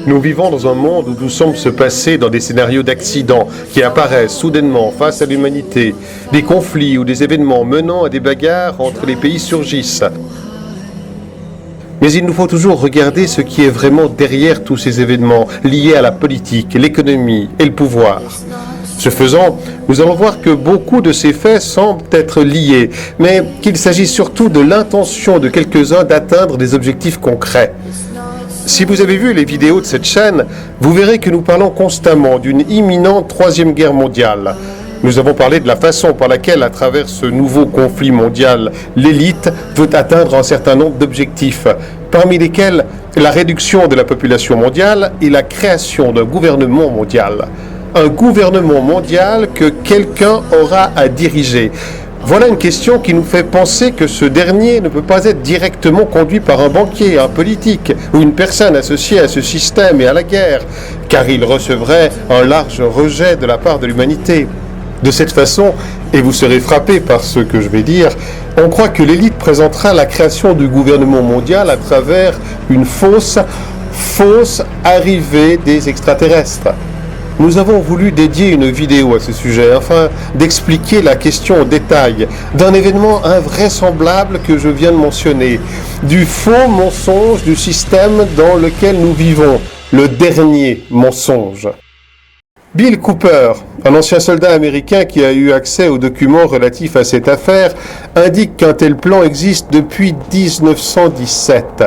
Nous vivons dans un monde où tout semble se passer dans des scénarios d'accidents qui apparaissent soudainement face à l'humanité. Des conflits ou des événements menant à des bagarres entre les pays surgissent. Mais il nous faut toujours regarder ce qui est vraiment derrière tous ces événements liés à la politique, l'économie et le pouvoir. Ce faisant, nous allons voir que beaucoup de ces faits semblent être liés, mais qu'il s'agit surtout de l'intention de quelques-uns d'atteindre des objectifs concrets. Si vous avez vu les vidéos de cette chaîne, vous verrez que nous parlons constamment d'une imminente troisième guerre mondiale. Nous avons parlé de la façon par laquelle, à travers ce nouveau conflit mondial, l'élite veut atteindre un certain nombre d'objectifs, parmi lesquels la réduction de la population mondiale et la création d'un gouvernement mondial. Un gouvernement mondial que quelqu'un aura à diriger. Voilà une question qui nous fait penser que ce dernier ne peut pas être directement conduit par un banquier, un politique ou une personne associée à ce système et à la guerre, car il recevrait un large rejet de la part de l'humanité. De cette façon, et vous serez frappé par ce que je vais dire, on croit que l'élite présentera la création du gouvernement mondial à travers une fausse arrivée des extraterrestres. Nous avons voulu dédier une vidéo à ce sujet afin d'expliquer la question au détail d'un événement invraisemblable que je viens de mentionner, du faux mensonge du système dans lequel nous vivons, le dernier mensonge. Bill Cooper, un ancien soldat américain qui a eu accès aux documents relatifs à cette affaire, indique qu'un tel plan existe depuis 1917.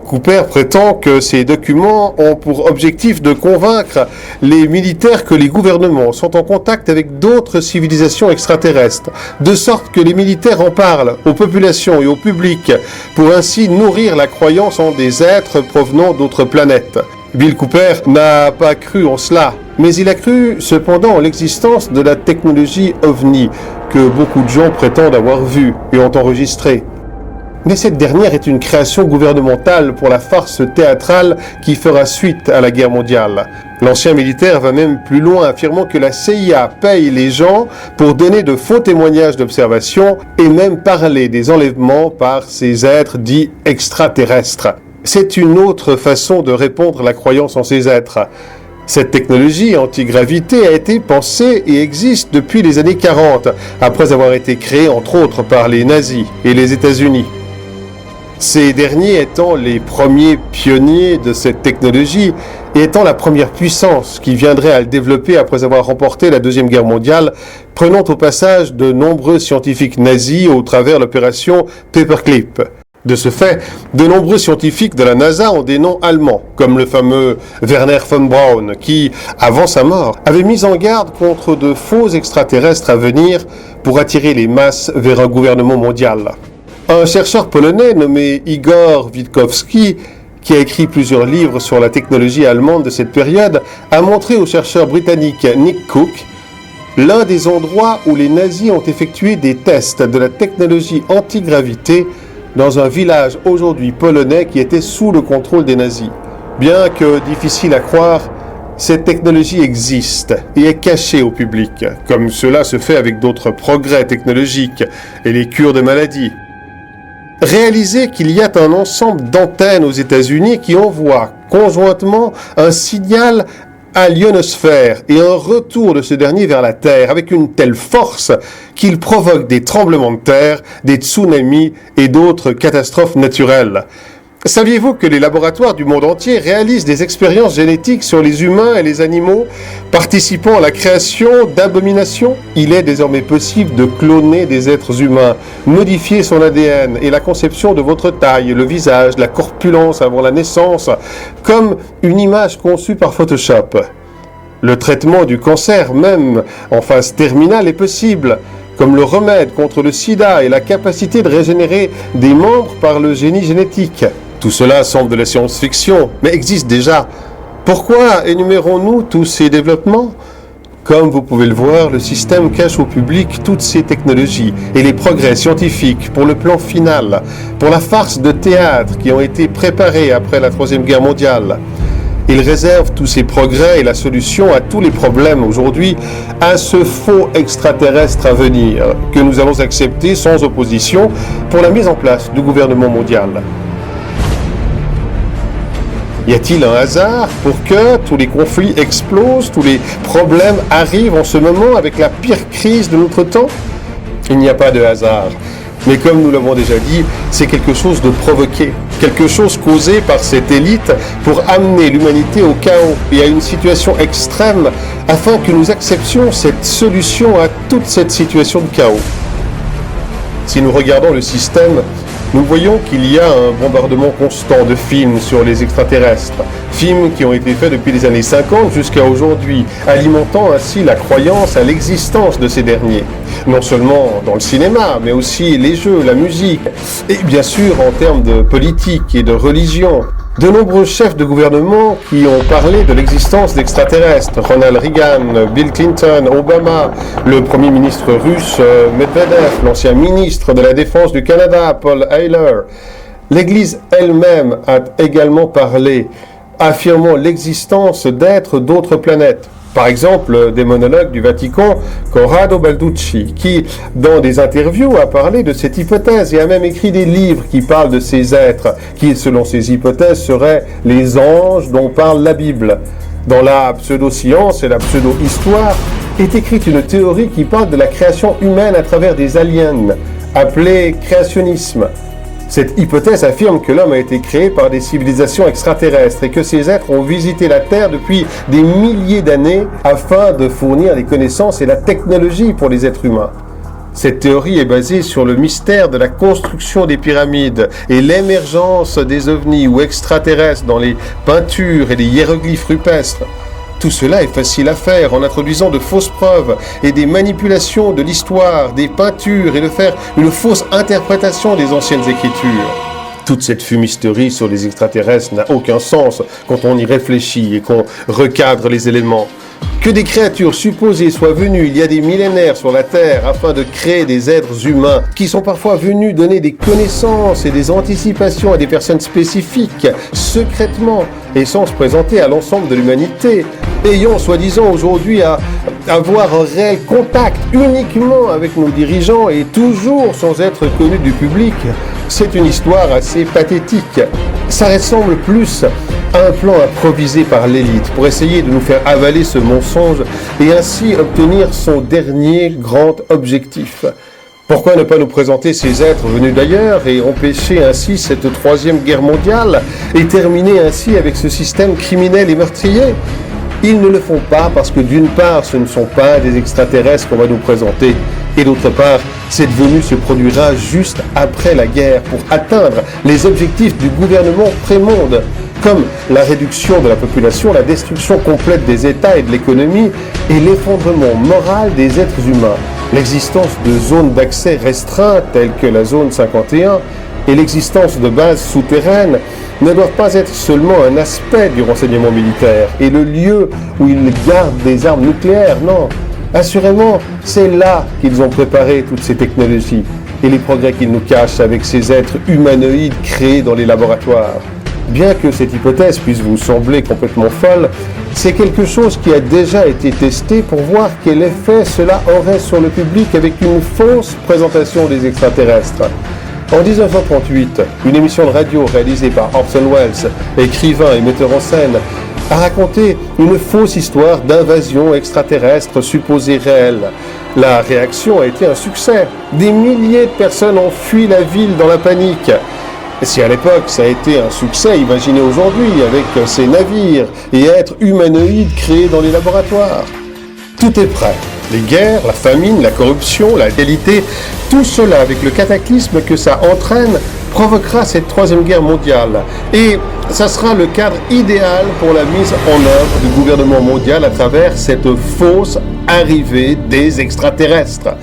Cooper prétend que ces documents ont pour objectif de convaincre les militaires que les gouvernements sont en contact avec d'autres civilisations extraterrestres, de sorte que les militaires en parlent aux populations et au public, pour ainsi nourrir la croyance en des êtres provenant d'autres planètes. Bill Cooper n'a pas cru en cela, mais il a cru cependant en l'existence de la technologie OVNI, que beaucoup de gens prétendent avoir vue et ont enregistrée. Mais cette dernière est une création gouvernementale pour la farce théâtrale qui fera suite à la guerre mondiale. L'ancien militaire va même plus loin, affirmant que la CIA paye les gens pour donner de faux témoignages d'observation et même parler des enlèvements par ces êtres dits extraterrestres. C'est une autre façon de répondre à la croyance en ces êtres. Cette technologie antigravité a été pensée et existe depuis les années 40, après avoir été créée entre autres par les nazis et les États-Unis. Ces derniers étant les premiers pionniers de cette technologie et étant la première puissance qui viendrait à le développer après avoir remporté la Deuxième Guerre mondiale, prenant au passage de nombreux scientifiques nazis au travers l'opération Paperclip. De ce fait, de nombreux scientifiques de la NASA ont des noms allemands, comme le fameux Werner von Braun, qui, avant sa mort, avait mis en garde contre de faux extraterrestres à venir pour attirer les masses vers un gouvernement mondial. Un chercheur polonais nommé Igor Witkowski, qui a écrit plusieurs livres sur la technologie allemande de cette période, a montré au chercheur britannique Nick Cook l'un des endroits où les nazis ont effectué des tests de la technologie antigravité dans un village aujourd'hui polonais qui était sous le contrôle des nazis. Bien que difficile à croire, cette technologie existe et est cachée au public, comme cela se fait avec d'autres progrès technologiques et les cures de maladies. Réalisez qu'il y a un ensemble d'antennes aux États-Unis qui envoient conjointement un signal à l'ionosphère et un retour de ce dernier vers la Terre avec une telle force qu'il provoque des tremblements de terre, des tsunamis et d'autres catastrophes naturelles. Saviez-vous que les laboratoires du monde entier réalisent des expériences génétiques sur les humains et les animaux, participant à la création d'abominations? Il est désormais possible de cloner des êtres humains, modifier son ADN et la conception de votre taille, le visage, la corpulence avant la naissance, comme une image conçue par Photoshop. Le traitement du cancer, même en phase terminale, est possible, comme le remède contre le sida et la capacité de régénérer des membres par le génie génétique. Tout cela semble de la science-fiction, mais existe déjà. Pourquoi énumérons-nous tous ces développements? Comme vous pouvez le voir, le système cache au public toutes ces technologies et les progrès scientifiques pour le plan final, pour la farce de théâtre qui ont été préparés après la Troisième Guerre mondiale. Il réserve tous ces progrès et la solution à tous les problèmes aujourd'hui à ce faux extraterrestre à venir, que nous allons accepter sans opposition pour la mise en place du gouvernement mondial. Y a-t-il un hasard pour que tous les conflits explosent, tous les problèmes arrivent en ce moment avec la pire crise de notre temps? Il n'y a pas de hasard. Mais comme nous l'avons déjà dit, c'est quelque chose de provoqué, quelque chose causé par cette élite pour amener l'humanité au chaos et à une situation extrême afin que nous acceptions cette solution à toute cette situation de chaos. Si nous regardons le système, nous voyons qu'il y a un bombardement constant de films sur les extraterrestres, films qui ont été faits depuis les années 50 jusqu'à aujourd'hui, alimentant ainsi la croyance à l'existence de ces derniers. Non seulement dans le cinéma, mais aussi les jeux, la musique, et bien sûr en termes de politique et de religion. De nombreux chefs de gouvernement qui ont parlé de l'existence d'extraterrestres, Ronald Reagan, Bill Clinton, Obama, le Premier ministre russe Medvedev, l'ancien ministre de la Défense du Canada, Paul Heyler. L'Église elle-même a également parlé, affirmant l'existence d'êtres d'autres planètes. Par exemple, des monologues du Vatican, Corrado Balducci, qui, dans des interviews, a parlé de cette hypothèse et a même écrit des livres qui parlent de ces êtres, qui, selon ces hypothèses, seraient les anges dont parle la Bible. Dans la pseudo-science et la pseudo-histoire est écrite une théorie qui parle de la création humaine à travers des aliens, appelée créationnisme. Cette hypothèse affirme que l'homme a été créé par des civilisations extraterrestres et que ces êtres ont visité la Terre depuis des milliers d'années afin de fournir les connaissances et la technologie pour les êtres humains. Cette théorie est basée sur le mystère de la construction des pyramides et l'émergence des ovnis ou extraterrestres dans les peintures et les hiéroglyphes rupestres. Tout cela est facile à faire en introduisant de fausses preuves et des manipulations de l'histoire, des peintures et de faire une fausse interprétation des anciennes écritures. Toute cette fumisterie sur les extraterrestres n'a aucun sens quand on y réfléchit et qu'on recadre les éléments. Que des créatures supposées soient venues il y a des millénaires sur la Terre afin de créer des êtres humains qui sont parfois venus donner des connaissances et des anticipations à des personnes spécifiques, secrètement, et sans se présenter à l'ensemble de l'humanité, ayant soi-disant aujourd'hui à avoir un réel contact uniquement avec nos dirigeants et toujours sans être connus du public, c'est une histoire assez pathétique. Ça ressemble plus à un plan improvisé par l'élite pour essayer de nous faire avaler ce mensonge et ainsi obtenir son dernier grand objectif. Pourquoi ne pas nous présenter ces êtres venus d'ailleurs et empêcher ainsi cette troisième guerre mondiale et terminer ainsi avec ce système criminel et meurtrier? Ils ne le font pas parce que d'une part, ce ne sont pas des extraterrestres qu'on va nous présenter, et d'autre part, cette venue se produira juste après la guerre pour atteindre les objectifs du gouvernement pré-monde, comme la réduction de la population, la destruction complète des États et de l'économie, et l'effondrement moral des êtres humains. L'existence de zones d'accès restreintes telles que la zone 51 et l'existence de bases souterraines ne doivent pas être seulement un aspect du renseignement militaire et le lieu où ils gardent des armes nucléaires, non. Assurément, c'est là qu'ils ont préparé toutes ces technologies et les progrès qu'ils nous cachent avec ces êtres humanoïdes créés dans les laboratoires. Bien que cette hypothèse puisse vous sembler complètement folle, c'est quelque chose qui a déjà été testé pour voir quel effet cela aurait sur le public avec une fausse présentation des extraterrestres. En 1938, une émission de radio réalisée par Orson Welles, écrivain et metteur en scène, a raconté une fausse histoire d'invasion extraterrestre supposée réelle. La réaction a été un succès. Des milliers de personnes ont fui la ville dans la panique. Et si à l'époque ça a été un succès, imaginez aujourd'hui avec ces navires et êtres humanoïdes créés dans les laboratoires. Tout est prêt. Les guerres, la famine, la corruption, la qualité, tout cela avec le cataclysme que ça entraîne provoquera cette troisième guerre mondiale. Et ça sera le cadre idéal pour la mise en œuvre du gouvernement mondial à travers cette fausse arrivée des extraterrestres.